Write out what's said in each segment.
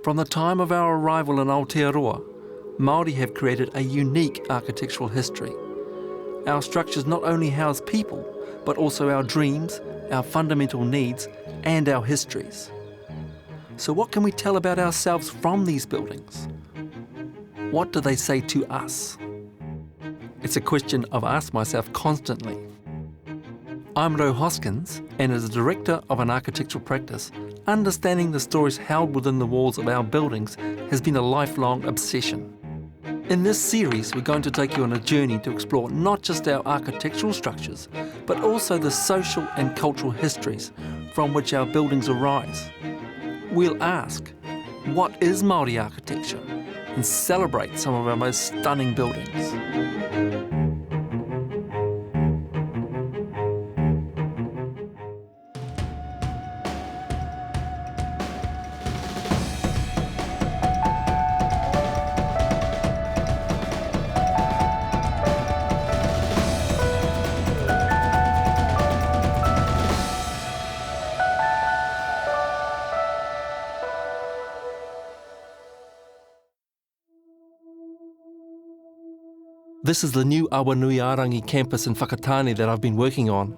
From the time of our arrival in Aotearoa, Māori have created a unique architectural history. Our structures not only house people, but also our dreams, our fundamental needs, and our histories. So what can we tell about ourselves from these buildings? What do they say to us? It's a question I've asked myself constantly. I'm Ro Hoskins, and as a director of an architectural practice, understanding the stories held within the walls of our buildings has been a lifelong obsession. In this series, we're going to take you on a journey to explore not just our architectural structures, but also the social and cultural histories from which our buildings arise. We'll ask, what is Māori architecture? And celebrate some of our most stunning buildings. This is the new Awanuiarangi campus in Whakatane that I've been working on.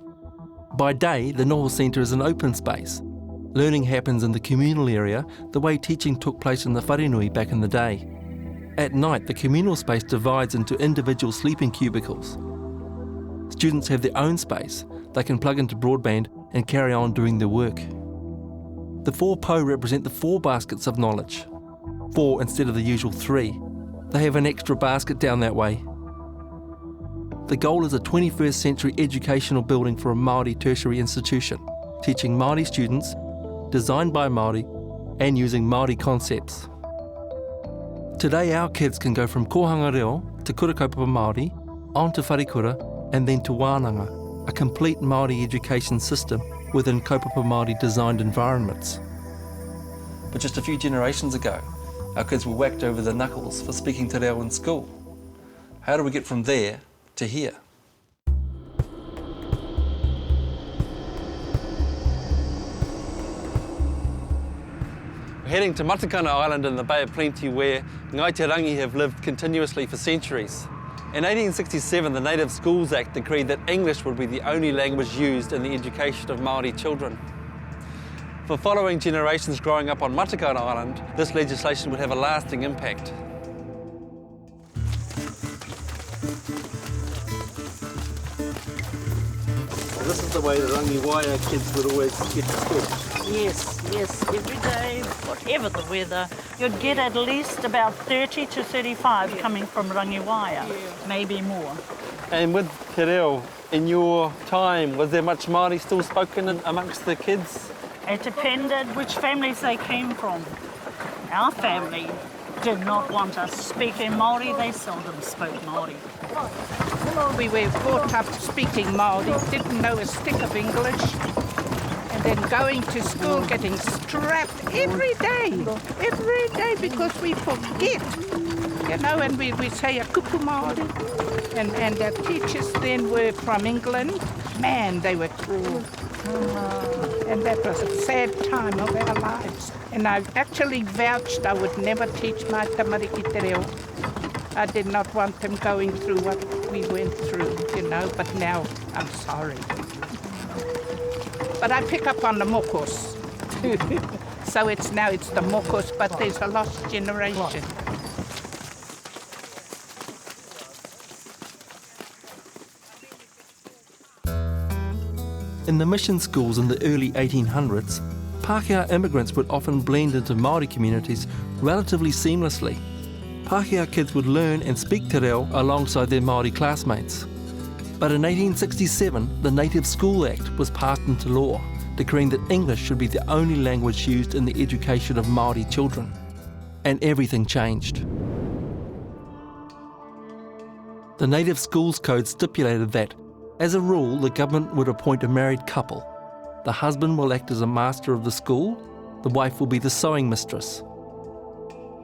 By day, the Noho Centre is an open space. Learning happens in the communal area the way teaching took place in the wharenui back in the day. At night, the communal space divides into individual sleeping cubicles. Students have their own space. They can plug into broadband and carry on doing their work. The 4 po represent the 4 baskets of knowledge. 4 instead of the usual 3. They have an extra basket down that way. The goal is a 21st century educational building for a Māori tertiary institution, teaching Māori students, designed by Māori, and using Māori concepts. Today our kids can go from Kohanga Reo to Kurakaupapa Māori, on to Wharekura, and then to Wananga, a complete Māori education system within kaupapa Māori designed environments. But just a few generations ago, our kids were whacked over the knuckles for speaking te reo in school. How do we get from there to here? We're heading to Matakana Island in the Bay of Plenty, where Ngai Te Rangi have lived continuously for centuries. In 1867, the Native Schools Act decreed that English would be the only language used in the education of Māori children. For following generations growing up on Matakana Island, this legislation would have a lasting impact. This is the way the Rangiwaia kids would always get to school. Yes, every day, whatever the weather, you'd get at least about 30 to 35 coming from Rangiwaia, maybe more. And with te reo, in your time, was there much Māori still spoken amongst the kids? It depended which families they came from. Our family did not want us speaking Māori, they seldom spoke Māori. Well, we were brought up speaking Māori, didn't know a stick of English, and then going to school getting strapped every day, because we forget, you know, and we say a kupu Māori, and our teachers then were from England. Man, they were cruel. And that was a sad time of our lives. And I actually vouched I would never teach my tamariki te reo. I did not want them going through what we went through, you know, but now I'm sorry. But I pick up on the mokos. So it's the mokos, but there's a lost generation. In the mission schools in the early 1800s, Pākehā immigrants would often blend into Māori communities relatively seamlessly. Pākehā kids would learn and speak te reo alongside their Māori classmates. But in 1867, the Native School Act was passed into law, decreeing that English should be the only language used in the education of Māori children. And everything changed. The Native Schools Code stipulated that, as a rule, the government would appoint a married couple. The husband will act as a master of the school, the wife will be the sewing mistress.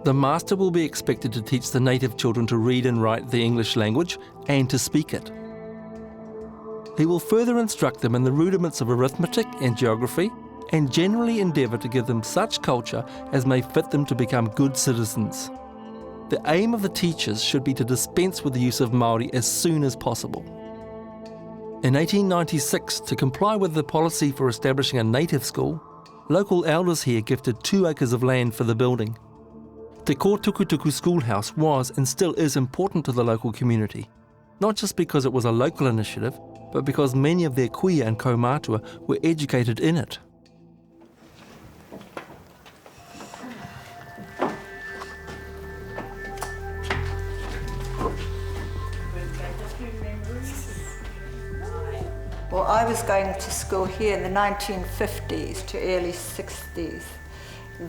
The master will be expected to teach the native children to read and write the English language and to speak it. He will further instruct them in the rudiments of arithmetic and geography and generally endeavour to give them such culture as may fit them to become good citizens. The aim of the teachers should be to dispense with the use of Māori as soon as possible. In 1896, to comply with the policy for establishing a native school, local elders here gifted 2 acres of land for the building. Te Kōtukutuku Schoolhouse was and still is important to the local community, not just because it was a local initiative, but because many of their kuia and kaumātua were educated in it. Well, I was going to school here in the 1950s to early 60s.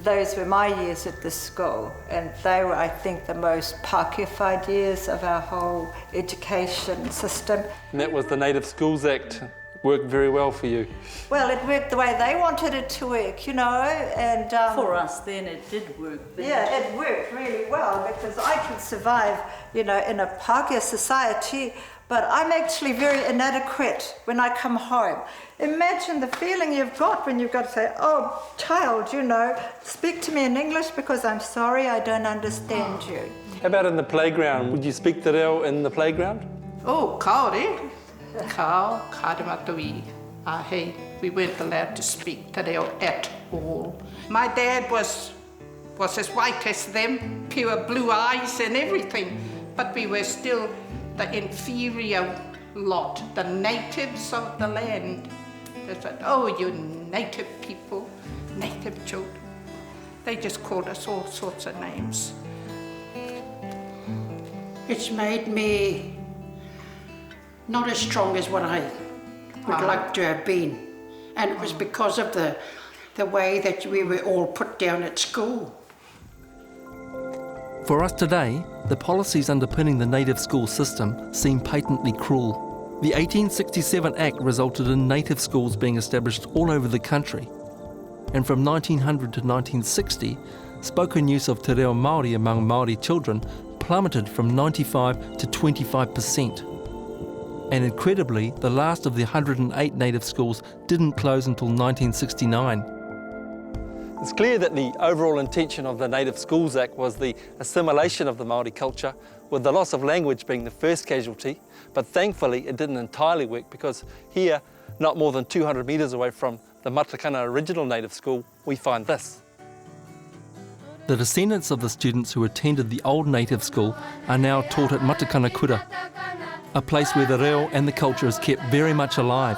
Those were my years at the school, and they were, I think, the most Pākewhāi years of our whole education system. And that was the Native Schools Act. Worked very well for you. Well, it worked the way they wanted it to work, you know, and... For us then, it did work. Yeah, it worked really well because I could survive, you know, in a Pākehā society, but I'm actually very inadequate when I come home. Imagine the feeling you've got when you've got to say, oh, child, you know, speak to me in English because I'm sorry I don't understand you. How about in the playground? Would you speak te reo in the playground? Oh, kaore. Kao, karematui. Hey, we weren't allowed to speak te reo at all. My dad was as white as them, pure blue eyes and everything, but we were still the inferior lot, the natives of the land. They said, oh, you native people, native children. They just called us all sorts of names. It's made me not as strong as what I would like to have been. And it was because of the way that we were all put down at school. For us today, the policies underpinning the native school system seem patently cruel. The 1867 Act resulted in native schools being established all over the country. And from 1900 to 1960, spoken use of te reo Māori among Māori children plummeted from 95 to 25%. And incredibly, the last of the 108 native schools didn't close until 1969. It's clear that the overall intention of the Native Schools Act was the assimilation of the Māori culture, with the loss of language being the first casualty, but thankfully it didn't entirely work because here, not more than 200 metres away from the Matakana original native school, we find this. The descendants of the students who attended the old native school are now taught at Matakana Kura, a place where the reo and the culture is kept very much alive.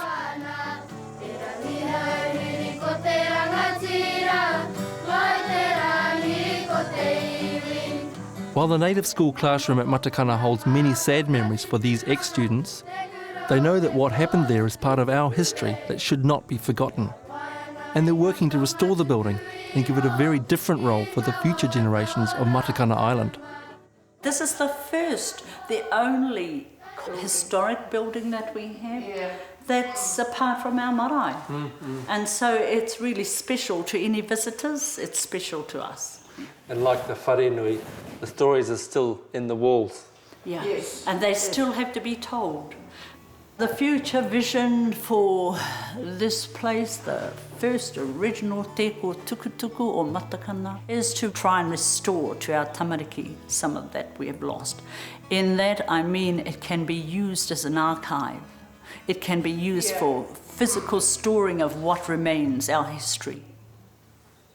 While the native school classroom at Matakana holds many sad memories for these ex-students, they know that what happened there is part of our history that should not be forgotten. And they're working to restore the building and give it a very different role for the future generations of Matakana Island. This is the first, the only historic building that we have that's apart from our marae. And so it's really special to any visitors, it's special to us. And like the wharenui, the stories are still in the walls. Yeah, yes. And they still have to be told. The future vision for this place, the first original Te Kōtukutuku or Matakana, is to try and restore to our tamariki some of that we have lost. In that, I mean it can be used as an archive. It can be used for physical storing of what remains, our history.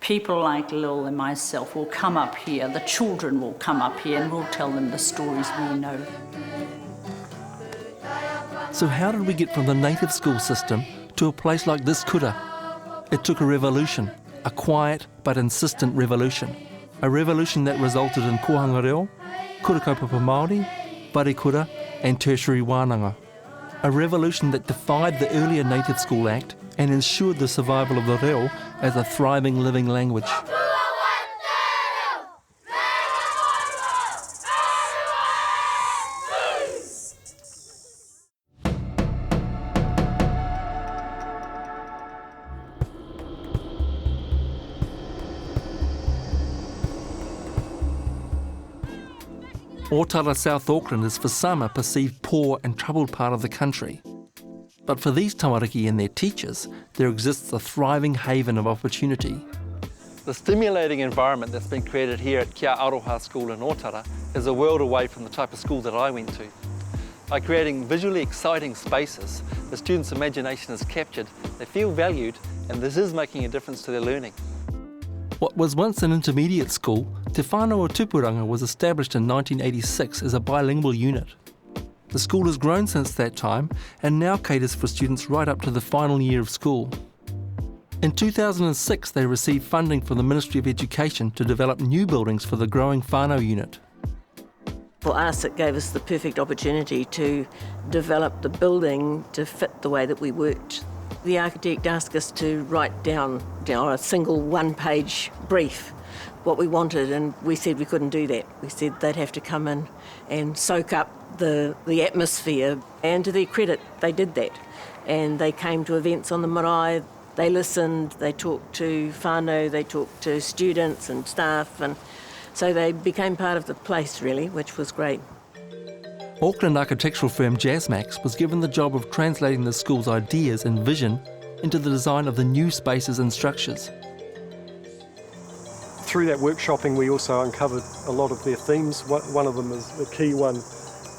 People like Lil and myself will come up here, the children will come up here and we'll tell them the stories we know. So how did we get from the native school system to a place like this kura? It took a revolution, a quiet but insistent revolution. A revolution that resulted in kohanga reo, kura kaupapa Māori, whare kura and tertiary wānanga. A revolution that defied the earlier Native School Act and ensured the survival of the reo as a thriving living language. Otara South Auckland is for some a perceived poor and troubled part of the country. But for these tamariki and their teachers, there exists a thriving haven of opportunity. The stimulating environment that's been created here at Kia Aroha School in Otara is a world away from the type of school that I went to. By creating visually exciting spaces, the students' imagination is captured, they feel valued, and this is making a difference to their learning. What was once an intermediate school, Te Whānau o Tupuranga was established in 1986 as a bilingual unit. The school has grown since that time and now caters for students right up to the final year of school. In 2006, they received funding from the Ministry of Education to develop new buildings for the growing whānau unit. For us, it gave us the perfect opportunity to develop the building to fit the way that we worked. The architect asked us to write down a single one-page brief what we wanted, and we said we couldn't do that. We said they'd have to come in and soak up the atmosphere, and to their credit, they did that. And they came to events on the marae, they listened, they talked to whānau, they talked to students and staff, and so they became part of the place really, which was great. Auckland architectural firm Jasmax was given the job of translating the school's ideas and vision into the design of the new spaces and structures. Through that workshopping, we also uncovered a lot of their themes. One of them is the key one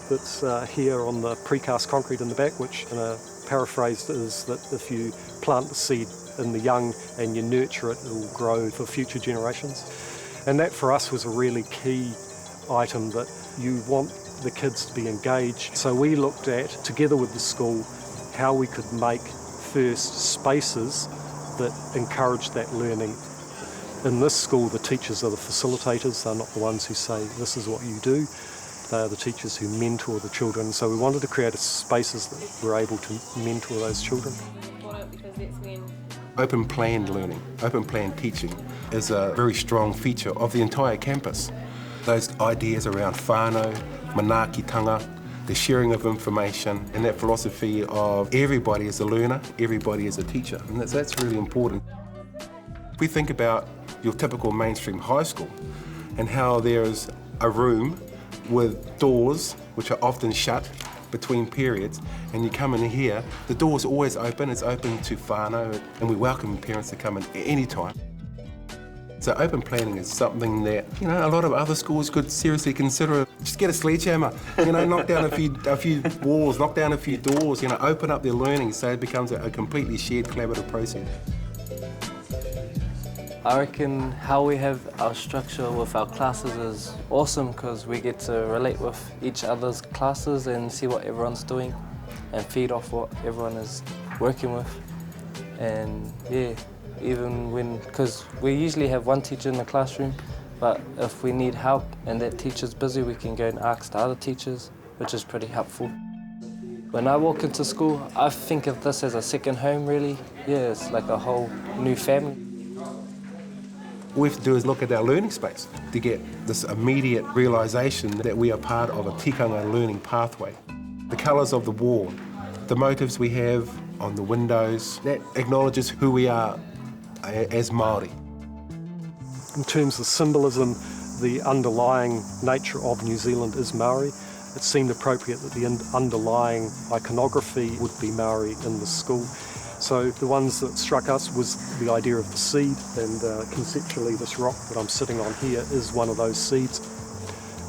that's here on the precast concrete in the back, which in a paraphrase is that if you plant the seed in the young and you nurture it, it will grow for future generations. And that for us was a really key item, that you want the kids to be engaged. So we looked at, together with the school, how we could make first spaces that encourage that learning. In this school, the teachers are the facilitators. They're not the ones who say, this is what you do. They are the teachers who mentor the children. So we wanted to create spaces that were able to mentor those children. Open plan learning, open plan teaching is a very strong feature of the entire campus. Those ideas around whānau, manaakitanga, the sharing of information, and that philosophy of everybody is a learner, everybody is a teacher, and that's really important. If we think about your typical mainstream high school and how there's a room with doors which are often shut between periods, and you come in here, the door's always open, it's open to whānau, and we welcome parents to come in any time. So open planning is something that, a lot of other schools could seriously consider. Just get a sledgehammer, knock down a few walls, knock down a few doors, open up their learning so it becomes a completely shared collaborative process. I reckon how we have our structure with our classes is awesome, because we get to relate with each other's classes and see what everyone's doing and feed off what everyone is working with. And yeah, even because we usually have one teacher in the classroom, but if we need help and that teacher's busy, we can go and ask the other teachers, which is pretty helpful. When I walk into school, I think of this as a second home really. Yeah, it's like a whole new family. All we have to do is look at our learning space to get this immediate realisation that we are part of a tikanga learning pathway. The colours of the wall, the motifs we have on the windows, that acknowledges who we are as Māori. In terms of symbolism, the underlying nature of New Zealand is Māori. It seemed appropriate that the underlying iconography would be Māori in the school. So the ones that struck us was the idea of the seed, and conceptually this rock that I'm sitting on here is one of those seeds.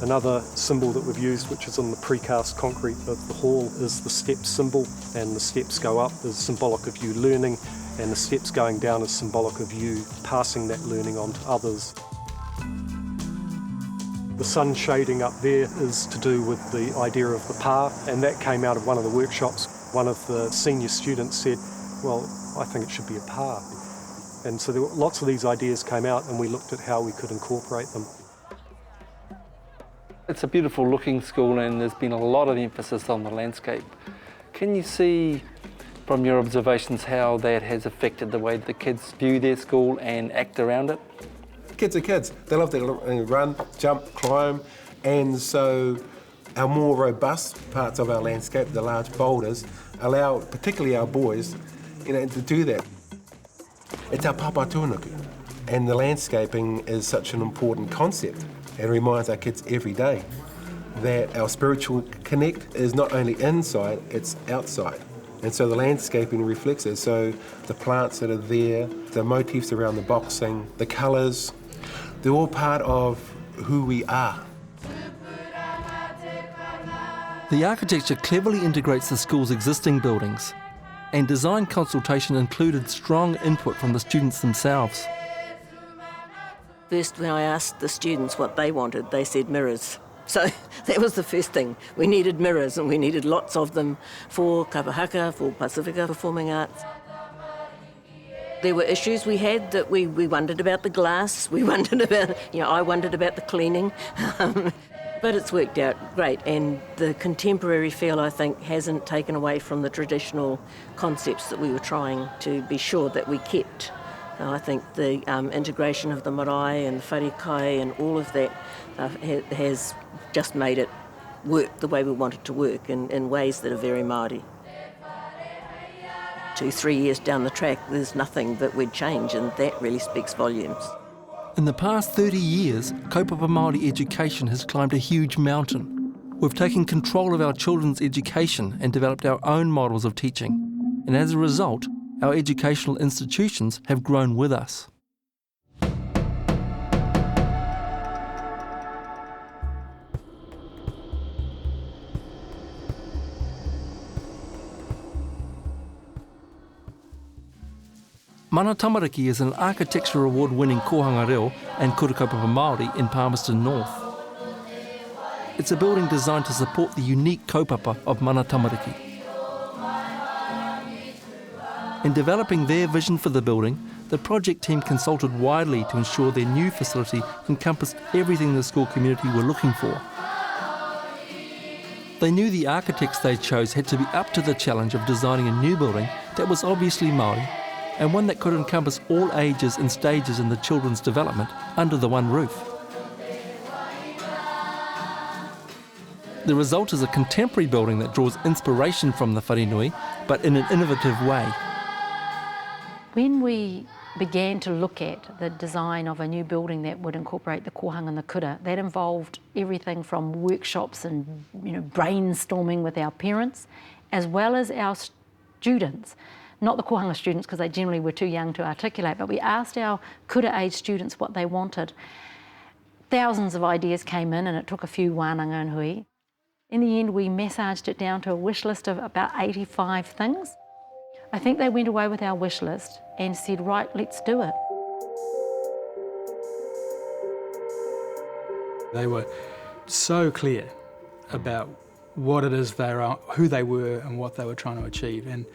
Another symbol that we've used, which is on the precast concrete of the hall, is the step symbol, and the steps go up is symbolic of you learning, and the steps going down is symbolic of you passing that learning on to others. The sun shading up there is to do with the idea of the pā, and that came out of one of the workshops. One of the senior students said, well, I think it should be a pā. And so there were lots of these ideas came out, and we looked at how we could incorporate them. It's a beautiful looking school, and there's been a lot of emphasis on the landscape. Can you see from your observations how that has affected the way the kids view their school and act around it? Kids are kids. They love to run, jump, climb, and so our more robust parts of our landscape, the large boulders, allow particularly our boys to do that. It's our papa tūnuku, and the landscaping is such an important concept. It reminds our kids every day that our spiritual connect is not only inside, it's outside. And so the landscaping reflects it. So the plants that are there, the motifs around the boxing, the colours, they're all part of who we are. The architecture cleverly integrates the school's existing buildings, and design consultation included strong input from the students themselves. First, when I asked the students what they wanted, they said mirrors. So that was the first thing. We needed mirrors, and we needed lots of them for Kapahaka, for Pasifika Performing Arts. There were issues we had that we wondered about the glass, we wondered about, I wondered about the cleaning. But it's worked out great, and the contemporary feel, I think, hasn't taken away from the traditional concepts that we were trying to be sure that we kept. I think the integration of the marae and wharekai and all of that has just made it work the way we want it to work in ways that are very Māori. 2-3 years down the track, there's nothing that we'd change, and that really speaks volumes. In the past 30 years, kaupapa Māori education has climbed a huge mountain. We've taken control of our children's education and developed our own models of teaching. And as a result, our educational institutions have grown with us. Mana Tamariki is an Architecture Award-winning kohanga reo and kura kaupapa Māori in Palmerston North. It's a building designed to support the unique kaupapa of Mana Tamariki. In developing their vision for the building, the project team consulted widely to ensure their new facility encompassed everything the school community were looking for. They knew the architects they chose had to be up to the challenge of designing a new building that was obviously Māori, and one that could encompass all ages and stages in the children's development under the one roof. The result is a contemporary building that draws inspiration from the wharenui, but in an innovative way. When we began to look at the design of a new building that would incorporate the kohanga and the kura, that involved everything from workshops and brainstorming with our parents, as well as our students. Not the kohanga students, because they generally were too young to articulate, but we asked our kura age students what they wanted. Thousands of ideas came in, and it took a few wānanga and hui. In the end, we massaged it down to a wish list of about 85 things. I think they went away with our wish list and said, right, let's do it. They were so clear about what it is who they were and what they were trying to achieve. And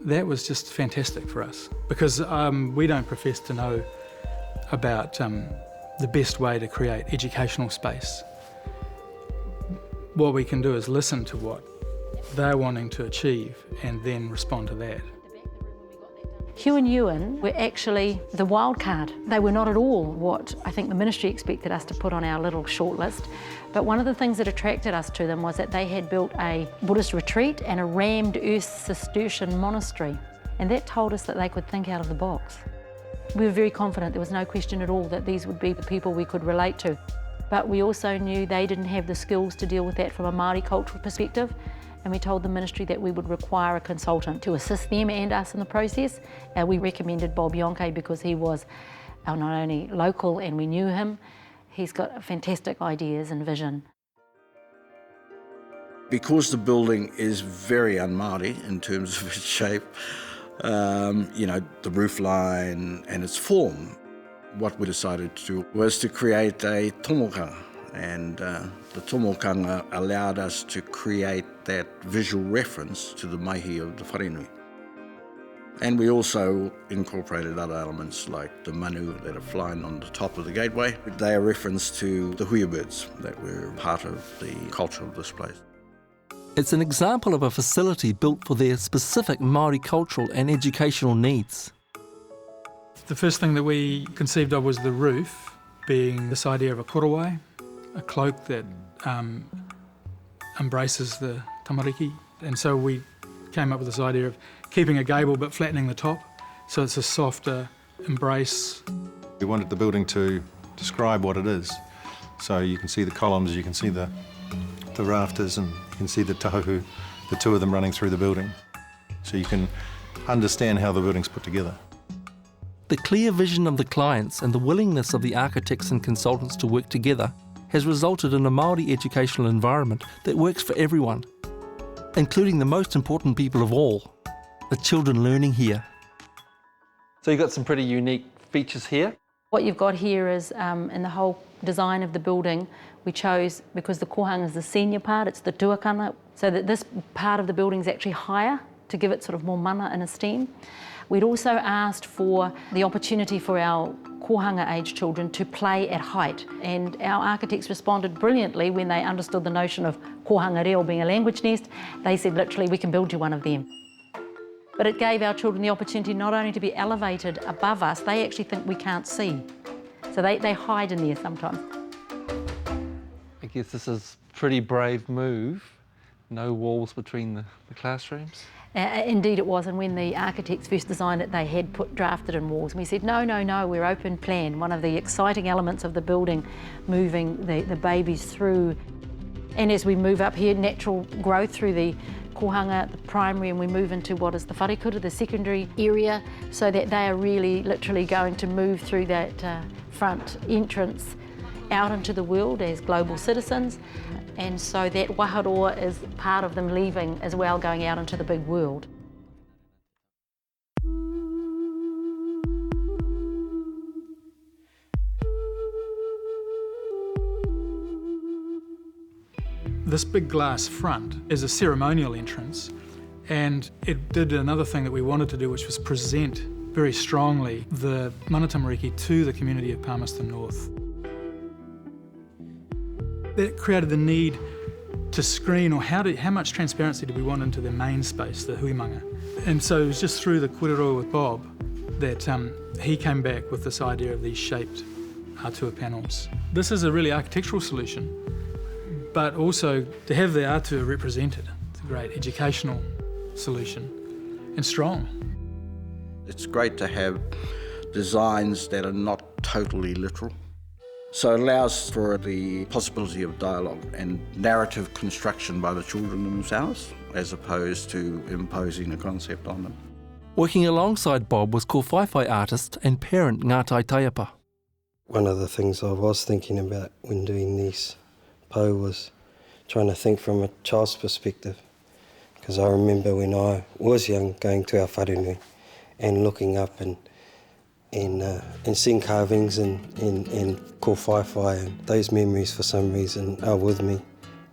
that was just fantastic for us, because we don't profess to know about the best way to create educational space. What we can do is listen to what they're wanting to achieve and then respond to that. Hugh and Ewan were actually the wild card. They were not at all what I think the ministry expected us to put on our little shortlist. But one of the things that attracted us to them was that they had built a Buddhist retreat and a rammed earth Cistercian monastery. And that told us that they could think out of the box. We were very confident, there was no question at all that these would be the people we could relate to. But we also knew they didn't have the skills to deal with that from a Māori cultural perspective. And we told the ministry that we would require a consultant to assist them and us in the process. And we recommended Bob Yonke because he was not only local and we knew him, he's got fantastic ideas and vision. Because the building is very un-Māori in terms of its shape, the roof line and its form, what we decided to do was to create a tomokanga. And the tomokanga allowed us to create that visual reference to the mahi of the wharenui. And we also incorporated other elements like the manu that are flying on the top of the gateway. They are reference to the huia birds that were part of the culture of this place. It's an example of a facility built for their specific Māori cultural and educational needs. The first thing that we conceived of was the roof, being this idea of a korowai, a cloak that embraces the tamariki. And so we came up with this idea of keeping a gable but flattening the top, so it's a softer embrace. We wanted the building to describe what it is. So you can see the columns, you can see the rafters, and you can see the tauhu, the two of them running through the building. so you can understand how the building's put together. The clear vision of the clients and the willingness of the architects and consultants to work together has resulted in a Māori educational environment that works for everyone, including the most important people of all, the children learning here. So you've got some pretty unique features here. What you've got here is, in the whole design of the building, we chose, because the kohanga is the senior part, it's the tuakana, so that this part of the building is actually higher to give it sort of more mana and esteem. We'd also asked for the opportunity for our kohanga age children to play at height, and our architects responded brilliantly when they understood the notion of kohanga reo being a language nest. They said literally, we can build you one of them. But it gave our children the opportunity not only to be elevated above us, they actually think we can't see. So they hide in there sometimes. I guess this is a pretty brave move. No walls between the classrooms. Indeed it was, and when the architects first designed it, they had drafted in walls. And we said, no, we're open plan. One of the exciting elements of the building, moving the babies through. And as we move up here, natural growth through the kohanga, the primary, and we move into what is the wharekura, the secondary area, so that they are really literally going to move through that front entrance out into the world as global citizens. And so that waharoa is part of them leaving as well, going out into the big world. This big glass front is a ceremonial entrance, and it did another thing that we wanted to do, which was present very strongly the mana tamariki to the community of Palmerston North. That created the need to screen, or how much transparency do we want into the main space, the huimanga. And so it was just through the kōrero with Bob that he came back with this idea of these shaped atua panels. This is a really architectural solution, but also to have the atua represented. It's a great educational solution, and strong. It's great to have designs that are not totally literal. So it allows for the possibility of dialogue and narrative construction by the children themselves, as opposed to imposing a concept on them. Working alongside Bob was kōwhaiwhai artist and parent Ngātai Taiapa. One of the things I was thinking about when doing these po was trying to think from a child's perspective, because I remember when I was young going to our wharenui and looking up and seeing carvings and kōwhaiwhai, and those memories for some reason are with me,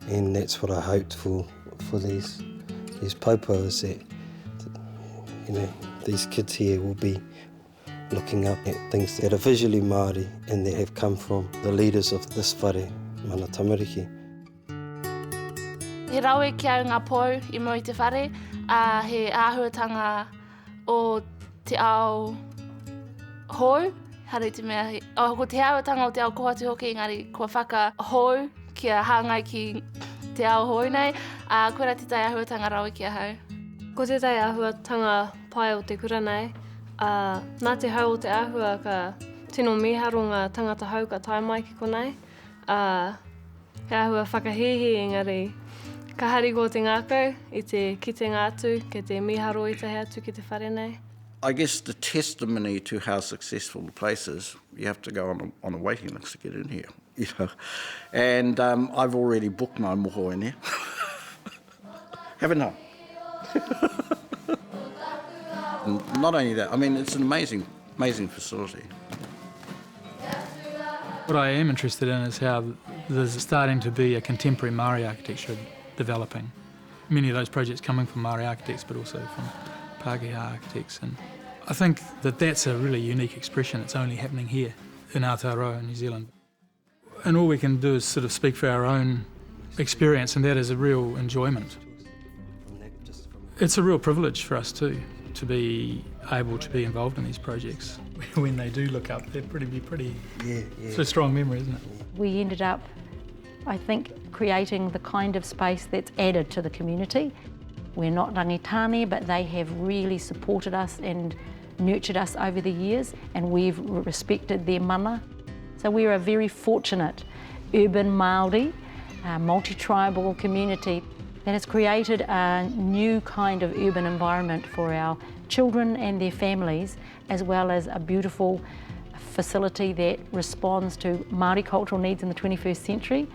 and that's what I hoped for these popo, is that, you know, these kids here will be looking up at things that are visually Māori and that have come from the leaders of this whare, mana tamariki. He rawe ki au ngā pou I mo I te whare, he āhuatanga o te ao hou, hare te mea, ko te āhuatanga o te ao kohatu hoki, engari kua whaka hou kia hāngai ki te ao hou nei, koe rā te tai āhuatanga rawe ki a hau. Ko te tai āhuatanga pai o te kura nei, nā te hau o te āhua ka tino miharo ngā tangata hau ka tai mai ki konei, he āhua whakahihi engari, ka hari ko te ngākau I te kite ngātu, ke te miharo I te hea atu ki te whare nei. I guess the testimony to how successful the place is, you have to go on a waiting list to get in here, you know. And I've already booked my moho in here. Haven't I? And not only that, I mean, it's an amazing facility. What I am interested in is how there's starting to be a contemporary Māori architecture developing. Many of those projects coming from Māori architects, but also from Pākehā architects. And I think that that's a really unique expression that's only happening here in Aotearoa in New Zealand. And all we can do is sort of speak for our own experience, and that is a real enjoyment. It's a real privilege for us too, to be able to be involved in these projects. When they do look up, they're pretty it's a strong memory, isn't it? We ended up, I think, creating the kind of space that's added to the community. We're not rangitane, but they have really supported us and nurtured us over the years, and we've respected their mana. So we're a very fortunate urban Māori, multi-tribal community. that has created a new kind of urban environment for our children and their families, as well as a beautiful facility that responds to Māori cultural needs in the 21st century.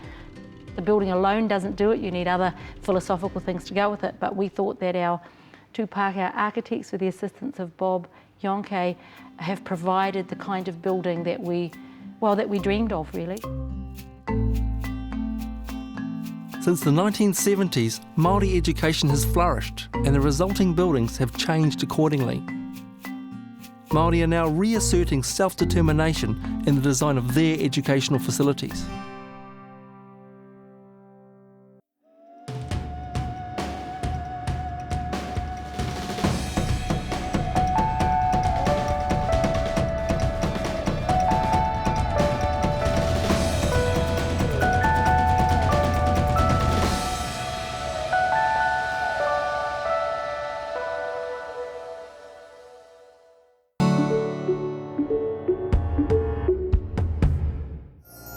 The building alone doesn't do it, you need other philosophical things to go with it, but we thought that our two Pākehā architects, with the assistance of Bob Yonke, have provided the kind of building that we dreamed of, really. Since the 1970s, Māori education has flourished and the resulting buildings have changed accordingly. Māori are now reasserting self-determination in the design of their educational facilities.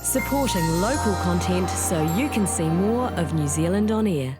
Supporting local content so you can see more of New Zealand on air.